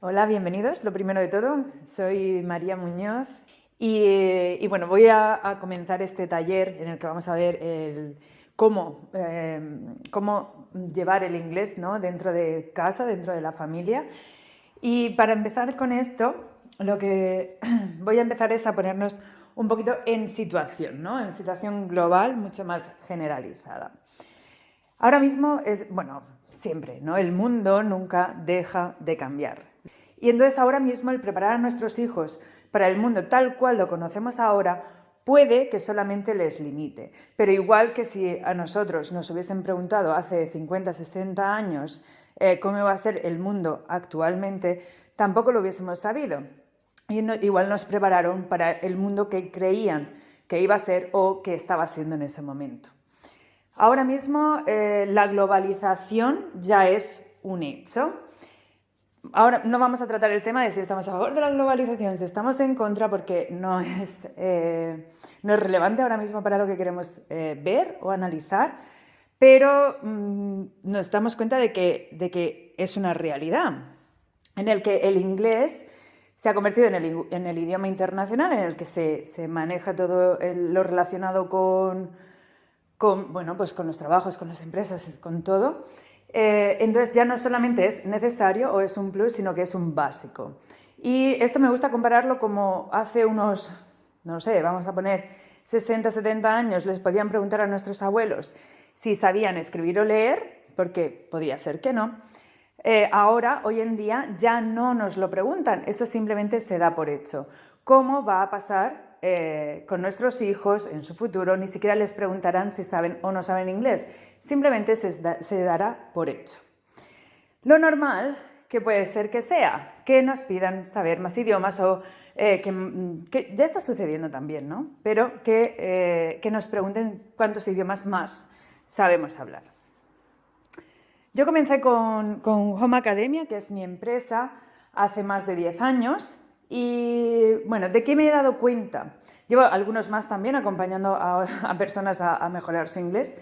Hola, bienvenidos. Lo primero de todo, soy María Muñoz y bueno, voy a comenzar este taller en el que vamos a ver cómo llevar el inglés, ¿no?, dentro de casa, dentro de la familia. Y para empezar con esto, lo que voy a empezar es a ponernos un poquito en situación, ¿no?, en situación global, mucho más generalizada. Ahora mismo siempre, ¿no?, el mundo nunca deja de cambiar. Y entonces ahora mismo el preparar a nuestros hijos para el mundo tal cual lo conocemos ahora puede que solamente les limite. Pero igual que si a nosotros nos hubiesen preguntado hace 50, 60 años cómo va a ser el mundo actualmente, tampoco lo hubiésemos sabido. Y igual nos prepararon para el mundo que creían que iba a ser o que estaba siendo en ese momento. Ahora mismo la globalización ya es un hecho. Ahora no vamos a tratar el tema de si estamos a favor de la globalización, si estamos en contra, porque no es relevante ahora mismo para lo que queremos ver o analizar, pero nos damos cuenta de que es una realidad en el que el inglés se ha convertido en el idioma internacional, en el que se maneja todo lo relacionado con los trabajos, con las empresas, con todo. Entonces ya no solamente es necesario o es un plus, sino que es un básico. Y esto me gusta compararlo como hace unos, no sé, vamos a poner 60, 70 años, les podían preguntar a nuestros abuelos si sabían escribir o leer, porque podía ser que no. Ahora, hoy en día, ya no nos lo preguntan, eso simplemente se da por hecho. ¿Cómo va a pasar con nuestros hijos en su futuro? Ni siquiera les preguntarán si saben o no saben inglés, simplemente se dará por hecho. Lo normal que puede ser que sea que nos pidan saber más idiomas o que ya está sucediendo también, ¿no? Pero que nos pregunten cuántos idiomas más sabemos hablar. Yo comencé con Home Academia, que es mi empresa, hace más de 10 años. Y bueno, ¿de qué me he dado cuenta? Llevo algunos más también acompañando a personas a mejorar su inglés,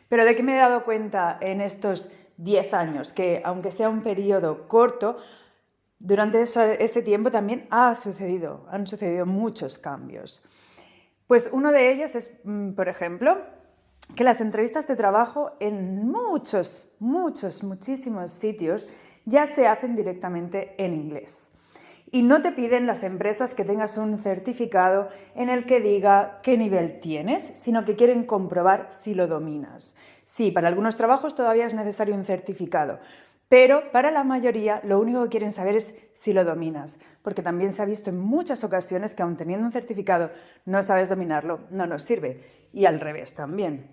pero ¿de qué me he dado cuenta en estos 10 años? Que aunque sea un periodo corto, durante ese tiempo también han sucedido muchos cambios. Pues uno de ellos es, por ejemplo, que las entrevistas de trabajo en muchísimos sitios ya se hacen directamente en inglés. Y no te piden las empresas que tengas un certificado en el que diga qué nivel tienes, sino que quieren comprobar si lo dominas. Sí, para algunos trabajos todavía es necesario un certificado, pero para la mayoría lo único que quieren saber es si lo dominas, porque también se ha visto en muchas ocasiones que aun teniendo un certificado no sabes dominarlo, no nos sirve, y al revés también.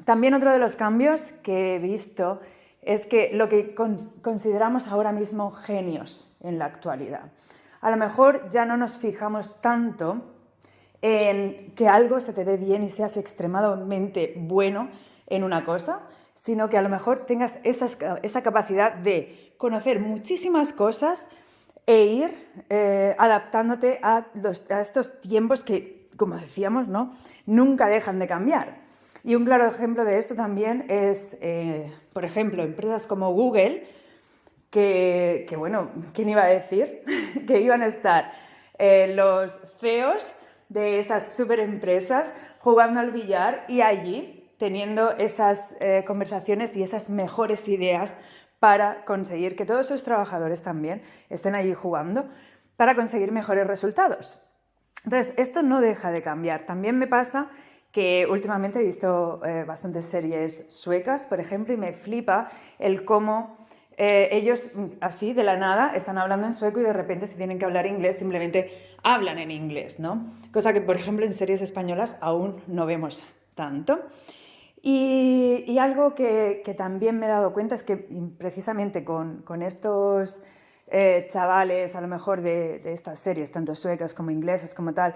También otro de los cambios que he visto es que lo que consideramos ahora mismo genios en la actualidad. A lo mejor ya no nos fijamos tanto en que algo se te dé bien y seas extremadamente bueno en una cosa, sino que a lo mejor tengas esa capacidad de conocer muchísimas cosas e ir adaptándote a estos tiempos que, como decíamos, ¿no?, nunca dejan de cambiar. Y un claro ejemplo de esto también es, por ejemplo, empresas como Google, que bueno, ¿quién iba a decir que iban a estar los CEOs de esas superempresas jugando al billar y allí teniendo esas conversaciones y esas mejores ideas para conseguir que todos sus trabajadores también estén allí jugando para conseguir mejores resultados? Entonces, esto no deja de cambiar. También me pasa que últimamente he visto bastantes series suecas, por ejemplo, y me flipa el cómo ellos, así de la nada, están hablando en sueco y de repente si tienen que hablar inglés simplemente hablan en inglés, ¿no? Cosa que, por ejemplo, en series españolas aún no vemos tanto. Y algo que también me he dado cuenta es que precisamente con estos chavales, a lo mejor de estas series, tanto suecas como inglesas como tal,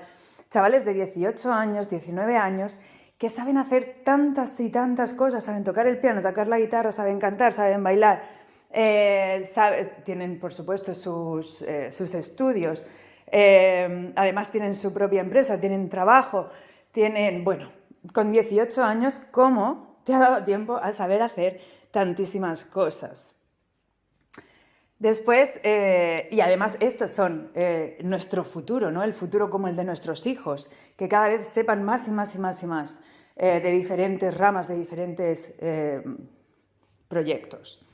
chavales de 18 años, 19 años, que saben hacer tantas y tantas cosas, saben tocar el piano, tocar la guitarra, saben cantar, saben bailar, tienen por supuesto sus estudios, además tienen su propia empresa, tienen trabajo, tienen, bueno, con 18 años, ¿cómo te ha dado tiempo a saber hacer tantísimas cosas? Después, y además estos son nuestro futuro, ¿no? El futuro como el de nuestros hijos, que cada vez sepan más y más y más y más de diferentes ramas, de diferentes proyectos.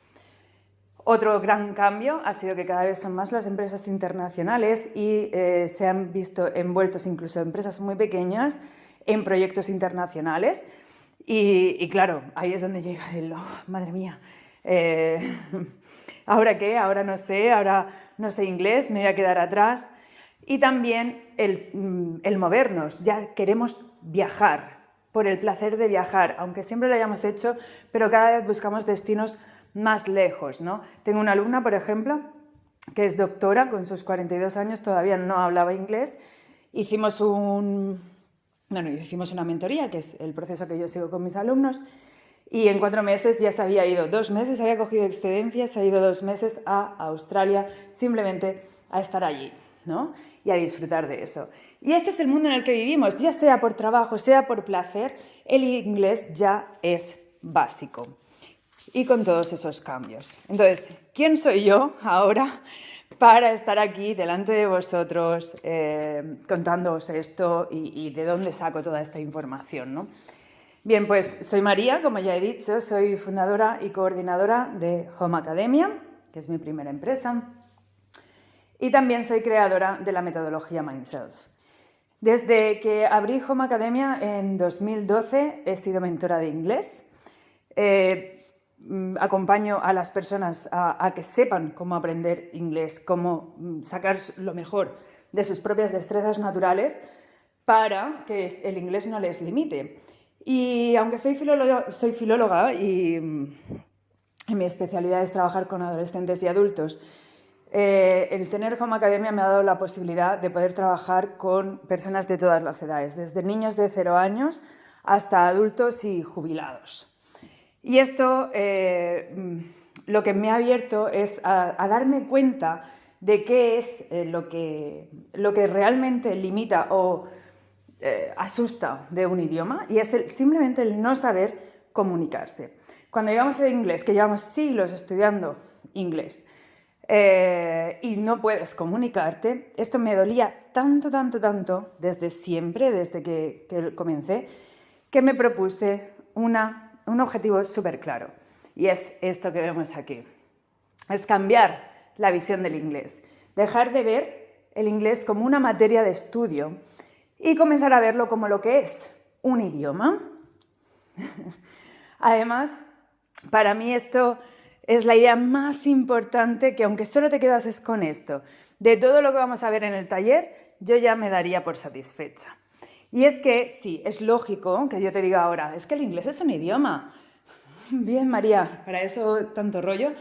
Otro gran cambio ha sido que cada vez son más las empresas internacionales y se han visto envueltos incluso empresas muy pequeñas en proyectos internacionales. Y claro, ahí es donde llega el, oh, madre mía, ¿ahora qué? Ahora no sé inglés, me voy a quedar atrás. Y también el movernos, ya queremos viajar, por el placer de viajar, aunque siempre lo hayamos hecho, pero cada vez buscamos destinos más lejos, ¿no? Tengo una alumna, por ejemplo, que es doctora, con sus 42 años, todavía no hablaba inglés. Hicimos una mentoría, que es el proceso que yo sigo con mis alumnos, y en 4 meses ya se había ido. 2 meses había cogido excedencias, se ha ido 2 meses a Australia, simplemente a estar allí, ¿no? Y a disfrutar de eso. Y este es el mundo en el que vivimos, ya sea por trabajo, sea por placer, el inglés ya es básico. Y con todos esos cambios. Entonces, ¿quién soy yo ahora para estar aquí delante de vosotros contándoos esto y de dónde saco toda esta información, ¿no? Bien, pues soy María, como ya he dicho, soy fundadora y coordinadora de Home Academia, que es mi primera empresa, y también soy creadora de la metodología Mindself. Desde que abrí Home Academia en 2012 he sido mentora de inglés. Acompaño a las personas a que sepan cómo aprender inglés, cómo sacar lo mejor de sus propias destrezas naturales para que el inglés no les limite. Y aunque soy filóloga y mi especialidad es trabajar con adolescentes y adultos, el tener Home Academia me ha dado la posibilidad de poder trabajar con personas de todas las edades, desde niños de 0 años hasta adultos y jubilados. Y esto lo que me ha abierto es a darme cuenta de qué es lo que realmente limita o asusta de un idioma, y es simplemente el no saber comunicarse. Cuando llevamos el inglés, que llevamos siglos estudiando inglés, y no puedes comunicarte, esto me dolía tanto desde siempre, desde que comencé, que me propuse un objetivo súper claro, y es esto que vemos aquí. Es cambiar la visión del inglés, dejar de ver el inglés como una materia de estudio y comenzar a verlo como lo que es, un idioma. Además, para mí esto es la idea más importante, que aunque solo te quedases con esto, de todo lo que vamos a ver en el taller, yo ya me daría por satisfecha. Y es que, sí, es lógico que yo te diga ahora, es que el inglés es un idioma. Bien, María, ¿para eso tanto rollo?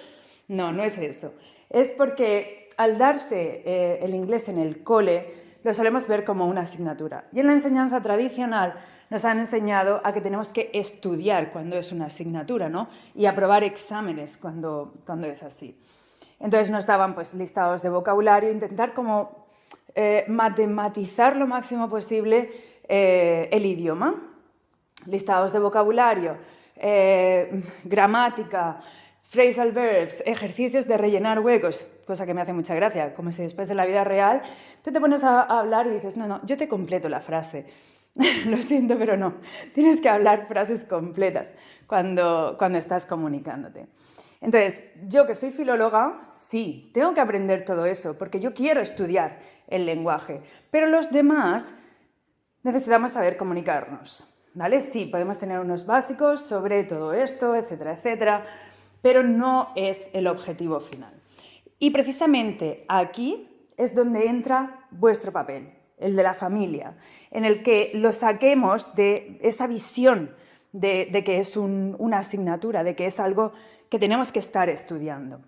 No, no es eso. Es porque al darse el inglés en el cole, lo solemos ver como una asignatura. Y en la enseñanza tradicional nos han enseñado a que tenemos que estudiar cuando es una asignatura, ¿no? Y aprobar exámenes cuando es así. Entonces nos daban pues listados de vocabulario, intentar como matematizar lo máximo posible el idioma. Listados de vocabulario, gramática, phrasal verbs, ejercicios de rellenar huecos, cosa que me hace mucha gracia, como si después en la vida real tú te pones a hablar y dices, no, yo te completo la frase. Lo siento, pero no. Tienes que hablar frases completas cuando estás comunicándote. Entonces, yo que soy filóloga, sí, tengo que aprender todo eso, porque yo quiero estudiar el lenguaje, pero los demás necesitamos saber comunicarnos, ¿vale? Sí, podemos tener unos básicos sobre todo esto, etcétera, etcétera, pero no es el objetivo final. Y precisamente aquí es donde entra vuestro papel, el de la familia, en el que lo saquemos de esa visión de que es una asignatura, de que es algo que tenemos que estar estudiando.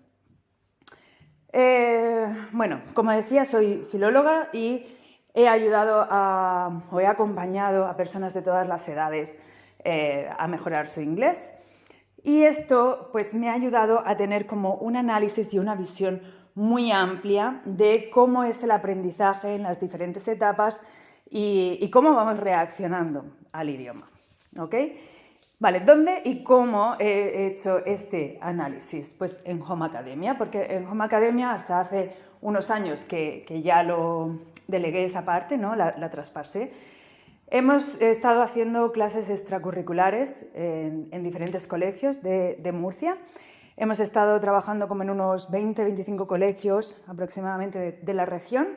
Bueno, como decía, soy filóloga y he acompañado a personas de todas las edades a mejorar su inglés. Y esto pues me ha ayudado a tener como un análisis y una visión muy amplia de cómo es el aprendizaje en las diferentes etapas y cómo vamos reaccionando al idioma, ¿ok? Vale, ¿dónde y cómo he hecho este análisis? Pues en Home Academia, porque en Home Academia hasta hace unos años que ya lo delegué esa parte, ¿no? La traspasé. Hemos estado haciendo clases extracurriculares en diferentes colegios de Murcia. Hemos estado trabajando como en unos 20-25 colegios aproximadamente de la región.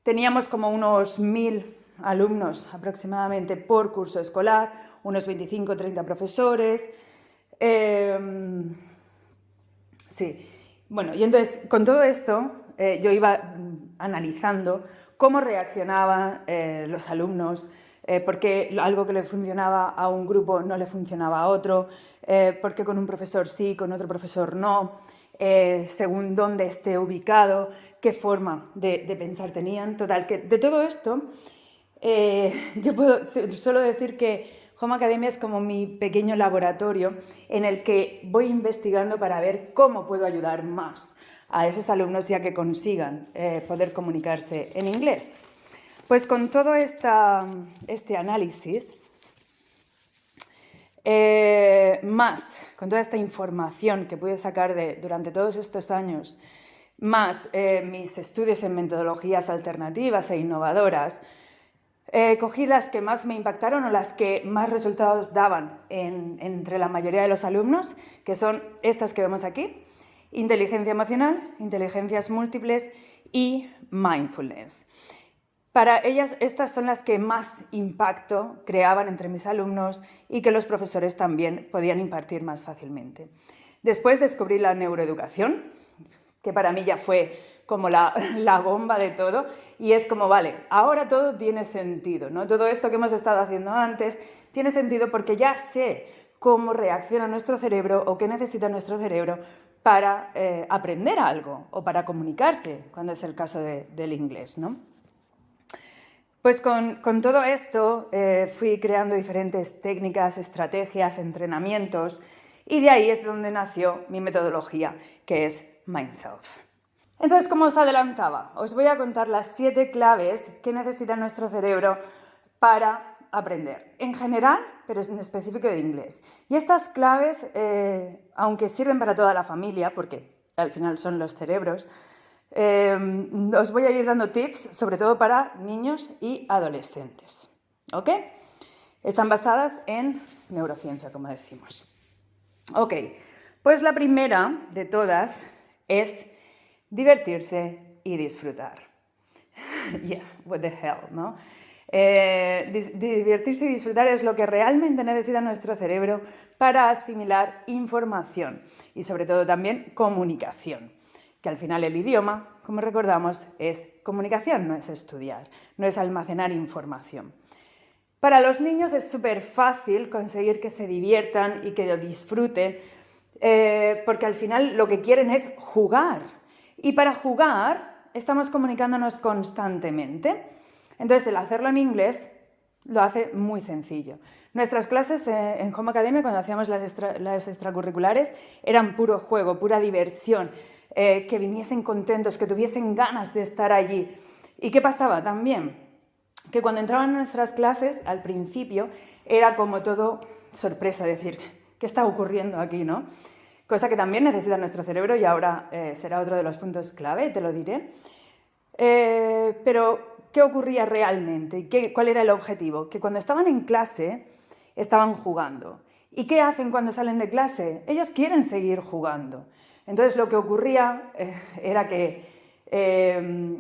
Teníamos como unos 1000 alumnos aproximadamente por curso escolar, unos 25-30 profesores. Sí, bueno, y entonces con todo esto yo iba analizando cómo reaccionaban los alumnos, porque algo que le funcionaba a un grupo no le funcionaba a otro, porque con un profesor sí, con otro profesor no, según dónde esté ubicado, qué forma de pensar tenían. Total, que de todo esto yo puedo solo decir que Home Academia es como mi pequeño laboratorio en el que voy investigando para ver cómo puedo ayudar más a esos alumnos ya que consigan poder comunicarse en inglés. Pues con todo este análisis, más con toda esta información que pude sacar durante todos estos años, más mis estudios en metodologías alternativas e innovadoras, cogí las que más me impactaron o las que más resultados daban entre la mayoría de los alumnos, que son estas que vemos aquí: inteligencia emocional, inteligencias múltiples y mindfulness. Para ellas, estas son las que más impacto creaban entre mis alumnos y que los profesores también podían impartir más fácilmente. Después descubrí la neuroeducación, que para mí ya fue como la bomba de todo, y es como, vale, ahora todo tiene sentido, ¿no? Todo esto que hemos estado haciendo antes tiene sentido porque ya sé cómo reacciona nuestro cerebro o qué necesita nuestro cerebro para aprender algo o para comunicarse, cuando es el caso del inglés, ¿no? Pues con todo esto fui creando diferentes técnicas, estrategias, entrenamientos, y de ahí es donde nació mi metodología, que es Mindself. Entonces, como os adelantaba, os voy a contar las 7 claves que necesita nuestro cerebro para aprender, en general, pero en específico de inglés. Y estas claves, aunque sirven para toda la familia, porque al final son los cerebros, os voy a ir dando tips, sobre todo para niños y adolescentes, ¿ok? Están basadas en neurociencia, como decimos. Ok, pues la primera de todas es divertirse y disfrutar. Yeah, what the hell, ¿no? Divertirse y disfrutar es lo que realmente necesita nuestro cerebro para asimilar información y sobre todo también comunicación, que al final el idioma, como recordamos, es comunicación, no es estudiar, no es almacenar información. Para los niños es súper fácil conseguir que se diviertan y que lo disfruten, porque al final lo que quieren es jugar. Y para jugar estamos comunicándonos constantemente. Entonces, el hacerlo en inglés lo hace muy sencillo. Nuestras clases en Home Academia, cuando hacíamos las extracurriculares, eran puro juego, pura diversión, que viniesen contentos, que tuviesen ganas de estar allí. ¿Y qué pasaba también? Que cuando entraban en nuestras clases, al principio, era como todo sorpresa, decir, ¿qué está ocurriendo aquí, no? Cosa que también necesita nuestro cerebro y ahora será otro de los puntos clave, te lo diré. Pero, ¿qué ocurría realmente? ¿Cuál era el objetivo? Que cuando estaban en clase, estaban jugando. ¿Y qué hacen cuando salen de clase? Ellos quieren seguir jugando. Entonces, lo que ocurría era que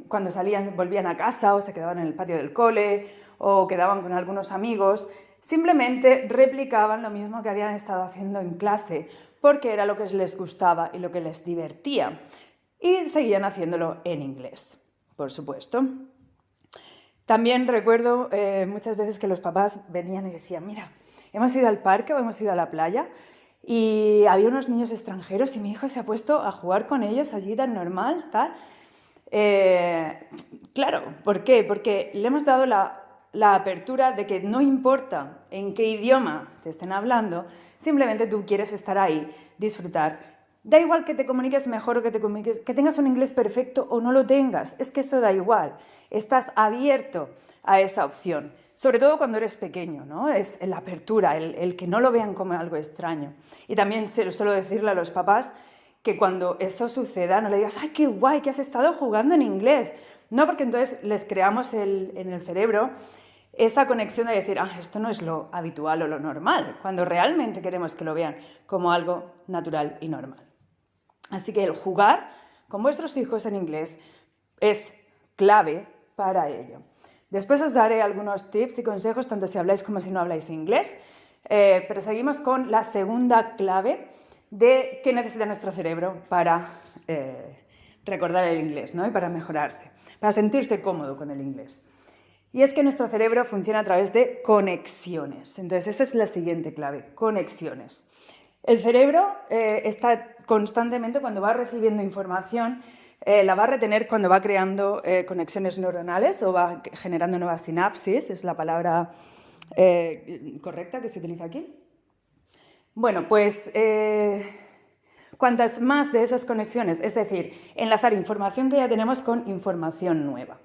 cuando salían, volvían a casa o se quedaban en el patio del cole o quedaban con algunos amigos, simplemente replicaban lo mismo que habían estado haciendo en clase porque era lo que les gustaba y lo que les divertía, y seguían haciéndolo en inglés, por supuesto. También recuerdo muchas veces que los papás venían y decían, mira, hemos ido al parque o hemos ido a la playa y había unos niños extranjeros y mi hijo se ha puesto a jugar con ellos allí tan normal, tal. Claro, ¿por qué? Porque le hemos dado la apertura de que no importa en qué idioma te estén hablando, simplemente tú quieres estar ahí, disfrutar Da igual que te comuniques mejor o que que tengas un inglés perfecto o no lo tengas, es que eso da igual. Estás abierto a esa opción, sobre todo cuando eres pequeño, ¿no? Es la apertura, el que no lo vean como algo extraño. Y también suelo decirle a los papás que cuando eso suceda no le digas, ¡ay, qué guay que has estado jugando en inglés! No, porque entonces les creamos en el cerebro esa conexión de decir, esto no es lo habitual o lo normal, cuando realmente queremos que lo vean como algo natural y normal. Así que el jugar con vuestros hijos en inglés es clave para ello. Después os daré algunos tips y consejos, tanto si habláis como si no habláis inglés, pero seguimos con la segunda clave de qué necesita nuestro cerebro para recordar el inglés, ¿no? Y para mejorarse, para sentirse cómodo con el inglés. Y es que nuestro cerebro funciona a través de conexiones. Entonces, esa es la siguiente clave, conexiones. El cerebro está constantemente, cuando va recibiendo información, la va a retener cuando va creando conexiones neuronales o va generando nuevas sinapsis, es la palabra correcta que se utiliza aquí. Bueno, pues cuantas más de esas conexiones, es decir, enlazar información que ya tenemos con información nueva.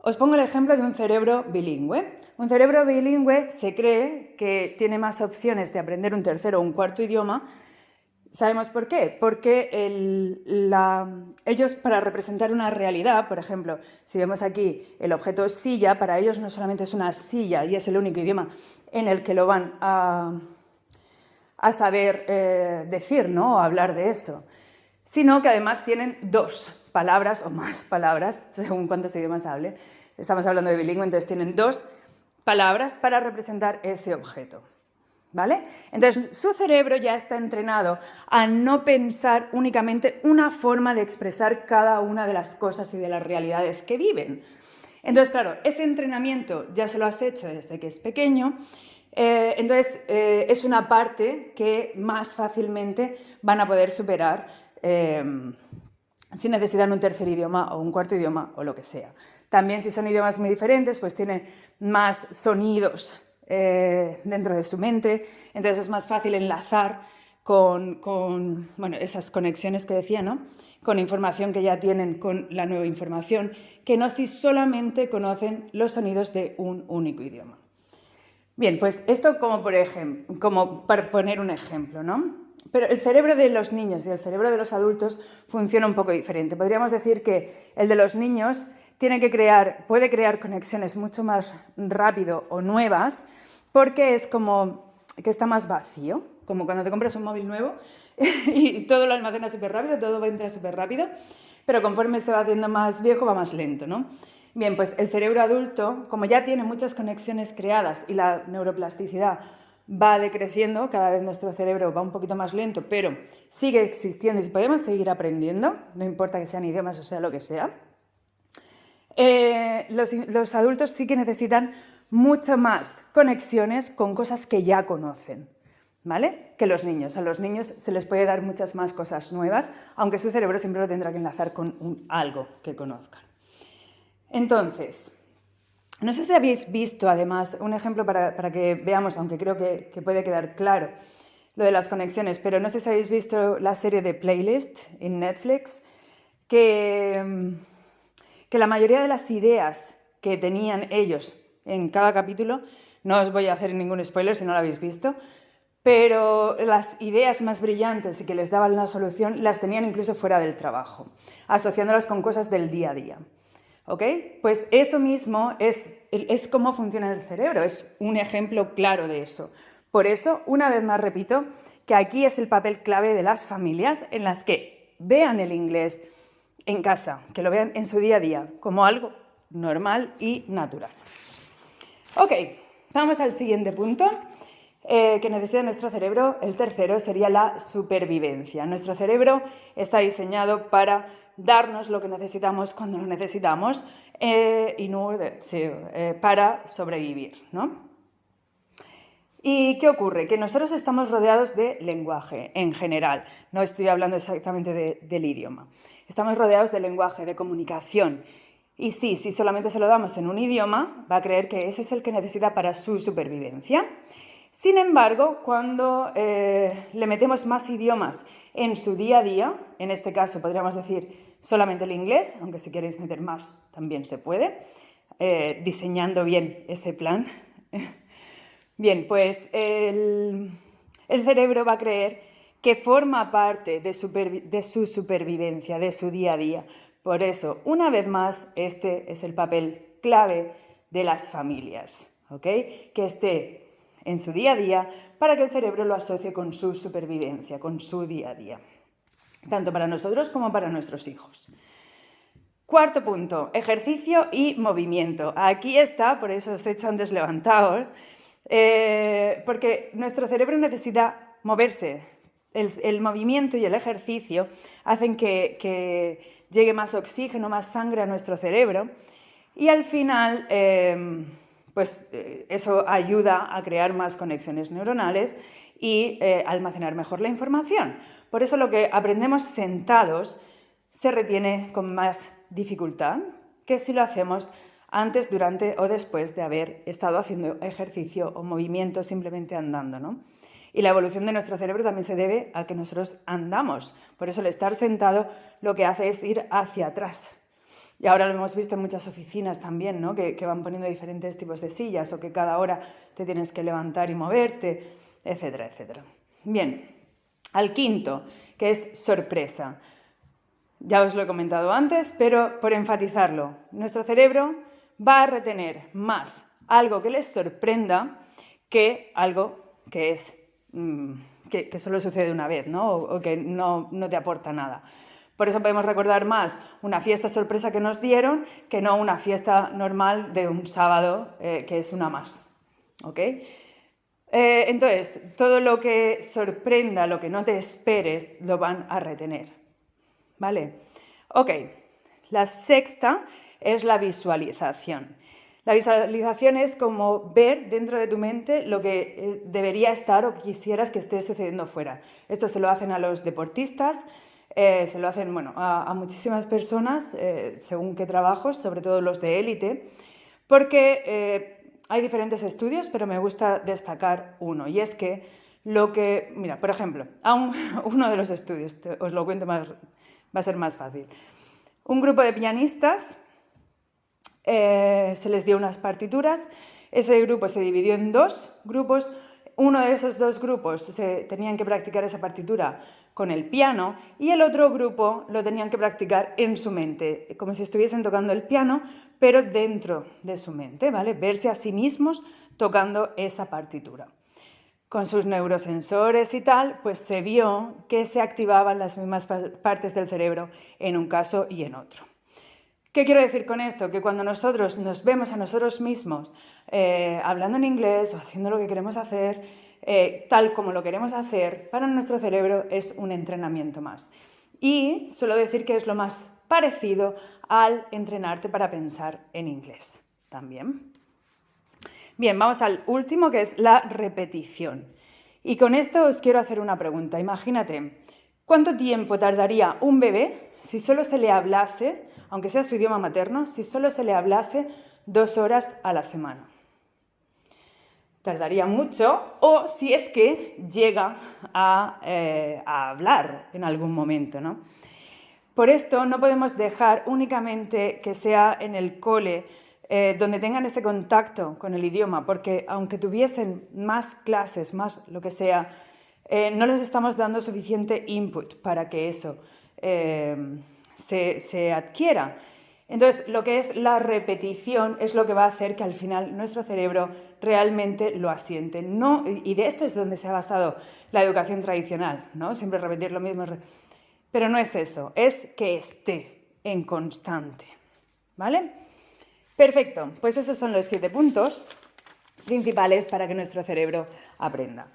Os pongo el ejemplo de un cerebro bilingüe. Un cerebro bilingüe se cree que tiene más opciones de aprender un tercero o un cuarto idioma. ¿Sabemos por qué? Porque ellos, para representar una realidad, por ejemplo, si vemos aquí el objeto silla, para ellos no solamente es una silla y es el único idioma en el que lo van a saber decir, ¿no? O hablar de eso, sino que además tienen dos palabras o más palabras, según cuántos idiomas hablen. Estamos hablando de bilingüe, entonces tienen dos palabras para representar ese objeto, ¿vale? Entonces su cerebro ya está entrenado a no pensar únicamente una forma de expresar cada una de las cosas y de las realidades que viven. Entonces, claro, ese entrenamiento ya se lo has hecho desde que es pequeño. Entonces, es una parte que más fácilmente van a poder superar si necesitan un tercer idioma o un cuarto idioma o lo que sea. También si son idiomas muy diferentes, pues tienen más sonidos dentro de su mente, entonces es más fácil enlazar con esas conexiones que decía, ¿no? Con información que ya tienen con la nueva información, que no si solamente conocen los sonidos de un único idioma. Bien, pues esto como para poner un ejemplo, ¿no? Pero el cerebro de los niños y el cerebro de los adultos funciona un poco diferente. Podríamos decir que el de los niños puede crear conexiones mucho más rápido o nuevas, porque es como que está más vacío, como cuando te compras un móvil nuevo y todo lo almacena súper rápido, todo entra súper rápido, pero conforme se va haciendo más viejo va más lento, ¿no? Bien, pues el cerebro adulto, como ya tiene muchas conexiones creadas y la neuroplasticidad va decreciendo, cada vez nuestro cerebro va un poquito más lento, pero sigue existiendo y podemos seguir aprendiendo, no importa que sean idiomas o sea lo que sea. Los adultos sí que necesitan mucho más conexiones con cosas que ya conocen, ¿vale? Que los niños. A los niños se les puede dar muchas más cosas nuevas, aunque su cerebro siempre lo tendrá que enlazar con algo que conozcan. Entonces, no sé si habéis visto, además, un ejemplo para que veamos, aunque creo que puede quedar claro, lo de las conexiones, pero no sé si habéis visto la serie de Playlist en Netflix, que la mayoría de las ideas que tenían ellos en cada capítulo, no os voy a hacer ningún spoiler si no lo habéis visto, pero las ideas más brillantes y que les daban la solución las tenían incluso fuera del trabajo, asociándolas con cosas del día a día. ¿Ok? Pues eso mismo es cómo funciona el cerebro, es un ejemplo claro de eso. Por eso, una vez más repito, que aquí es el papel clave de las familias en las que vean el inglés en casa, que lo vean en su día a día como algo normal y natural. Ok, vamos al siguiente punto que necesita nuestro cerebro. El tercero sería la supervivencia. Nuestro cerebro está diseñado para darnos lo que necesitamos cuando lo necesitamos para sobrevivir, ¿no? ¿Y qué ocurre? Que nosotros estamos rodeados de lenguaje en general, no estoy hablando exactamente del idioma. Estamos rodeados de lenguaje, de comunicación. Y sí, si solamente se lo damos en un idioma, va a creer que ese es el que necesita para su supervivencia. Sin embargo, cuando le metemos más idiomas en su día a día, en este caso podríamos decir solamente el inglés, aunque si queréis meter más también se puede, diseñando bien ese plan. Bien, pues el cerebro va a creer que forma parte de su supervivencia, de su día a día. Por eso, una vez más, este es el papel clave de las familias, ¿ok? Que esté en su día a día para que el cerebro lo asocie con su supervivencia, con su día a día, tanto para nosotros como para nuestros hijos. Cuarto punto, ejercicio y movimiento. Aquí está, por eso os he hecho antes levantaos, porque nuestro cerebro necesita moverse. El movimiento y el ejercicio hacen que llegue más oxígeno, más sangre a nuestro cerebro y al final eso ayuda a crear más conexiones neuronales y almacenar mejor la información. Por eso lo que aprendemos sentados se retiene con más dificultad que si lo hacemos antes, durante o después de haber estado haciendo ejercicio o movimiento simplemente andando, ¿no? Y la evolución de nuestro cerebro también se debe a que nosotros andamos. Por eso el estar sentado lo que hace es ir hacia atrás. Y ahora lo hemos visto en muchas oficinas también, ¿no? Que van poniendo diferentes tipos de sillas o que cada hora te tienes que levantar y moverte, etcétera, etcétera. Bien, al quinto, que es sorpresa. Ya os lo he comentado antes, pero por enfatizarlo, nuestro cerebro va a retener más algo que les sorprenda que algo que es que solo sucede una vez, ¿no? O que no te aporta nada. Por eso podemos recordar más una fiesta sorpresa que nos dieron que no una fiesta normal de un sábado, que es una más. ¿Ok? Entonces, todo lo que sorprenda, lo que no te esperes, lo van a retener. ¿Vale? Ok. La sexta es la visualización. La visualización es como ver dentro de tu mente lo que debería estar o quisieras que esté sucediendo fuera. Esto se lo hacen a los deportistas, se lo hacen a muchísimas personas, según qué trabajos, sobre todo los de élite, porque hay diferentes estudios, pero me gusta destacar uno, y es que mira, por ejemplo, uno de los estudios, os lo cuento más, va a ser más fácil. Un grupo de pianistas se les dio unas partituras, ese grupo se dividió en dos grupos, uno de esos dos grupos tenían que practicar esa partitura con el piano y el otro grupo lo tenían que practicar en su mente, como si estuviesen tocando el piano, pero dentro de su mente, ¿vale? Verse a sí mismos tocando esa partitura. Con sus neurosensores y tal, pues se vio que se activaban las mismas partes del cerebro en un caso y en otro. ¿Qué quiero decir con esto? Que cuando nosotros nos vemos a nosotros mismos hablando en inglés o haciendo lo que queremos hacer, tal como lo queremos hacer, para nuestro cerebro es un entrenamiento más. Y suelo decir que es lo más parecido al entrenarte para pensar en inglés también. Bien, vamos al último, que es la repetición. Y con esto os quiero hacer una pregunta. Imagínate, ¿cuánto tiempo tardaría un bebé si solo se le hablase, aunque sea su idioma materno, si solo se le hablase 2 horas a la semana? Tardaría mucho, o si es que llega a hablar en algún momento, ¿no? Por esto no podemos dejar únicamente que sea en el cole donde tengan ese contacto con el idioma, porque aunque tuviesen más clases, más lo que sea, no les estamos dando suficiente input para que eso se adquiera. Entonces, lo que es la repetición es lo que va a hacer que al final nuestro cerebro realmente lo asiente. No, y de esto es donde se ha basado la educación tradicional, ¿no? Siempre repetir lo mismo. Pero no es eso, es que esté en constante, ¿vale? Perfecto, pues esos son los 7 puntos principales para que nuestro cerebro aprenda.